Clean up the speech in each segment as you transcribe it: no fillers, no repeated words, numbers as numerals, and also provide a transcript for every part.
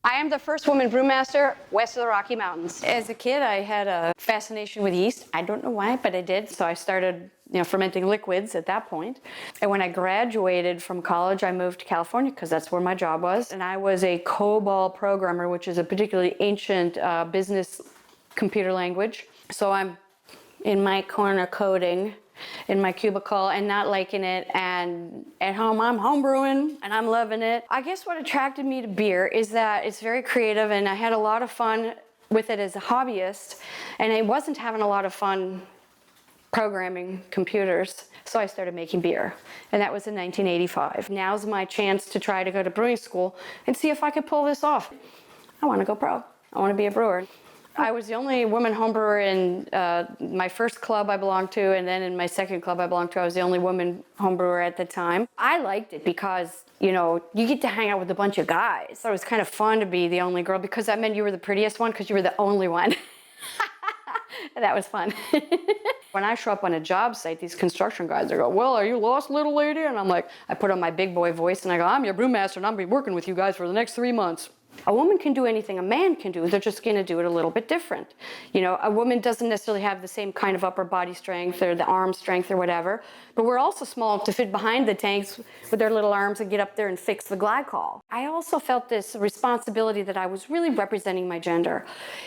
I am the first woman brewmaster west of the Rocky Mountains. As a kid, I had a fascination with yeast. I don't know why, but I did. So I started, fermenting liquids at that point. And when I graduated from college, I moved to California because that's where my job was. And I was a COBOL programmer, which is a particularly ancient business computer language. So I'm in my corner coding in my cubicle and not liking it, and at home I'm homebrewing and I'm loving it. I guess what attracted me to beer is that it's very creative, and I had a lot of fun with it as a hobbyist, and I wasn't having a lot of fun programming computers, so I started making beer, and that was in 1985. Now's my chance to try to go to brewing school and see if I could pull this off. I want to go pro. I want to be a brewer. I was the only woman homebrewer in my first club I belonged to, and then in my second club I belonged to, I was the only woman homebrewer at the time. I liked it because, you get to hang out with a bunch of guys. So it was kind of fun to be the only girl because that meant you were the prettiest one because you were the only one. And that was fun. When I show up on a job site, these construction guys, they go, "Well, are you lost, little lady?" And I'm like, I put on my big boy voice and I go, "I'm your brewmaster and I'm going to be working with you guys for the next 3 months." A woman can do anything a man can do. They're just going to do it a little bit different. A woman doesn't necessarily have the same kind of upper body strength or the arm strength or whatever, but we're also small enough to fit behind the tanks with their little arms and get up there and fix the glycol. I also felt this responsibility that I was really representing my gender.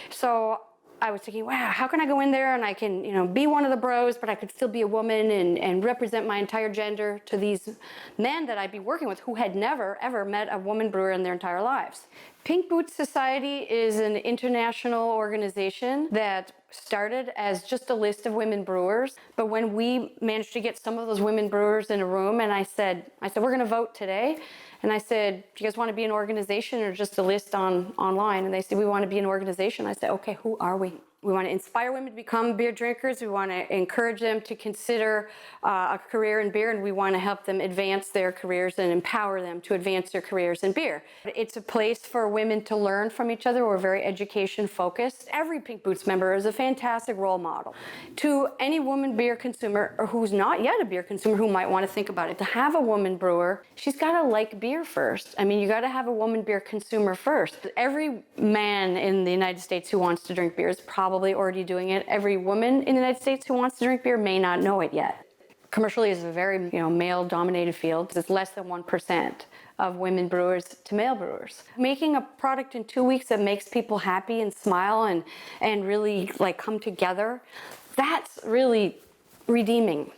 So I was thinking, wow, how can I go in there and I can, be one of the bros, but I could still be a woman and represent my entire gender to these men that I'd be working with who had never, ever met a woman brewer in their entire lives. Pink Boots Society is an international organization that started as just a list of women brewers. But when we managed to get some of those women brewers in a room, and I said, we're going to vote today. And I said, "Do you guys want to be an organization or just a list online?" And they said, "We want to be an organization." I said, "Okay, who are we?" We want to inspire women to become beer drinkers. We want to encourage them to consider a career in beer, and we want to help them advance their careers and empower them to advance their careers in beer. It's a place for women to learn from each other. We're very education focused. Every Pink Boots member is a fantastic role model to any woman beer consumer or who's not yet a beer consumer who might want to think about it. To have a woman brewer, she's got to like beer first. You got to have a woman beer consumer first. Every man in the United States who wants to drink beer is probably already doing it. Every woman in the United States who wants to drink beer may not know it yet. Commercially is a very male-dominated field. It's less than 1% of women brewers to male brewers. Making a product in 2 weeks that makes people happy and smile and really come together, that's really redeeming.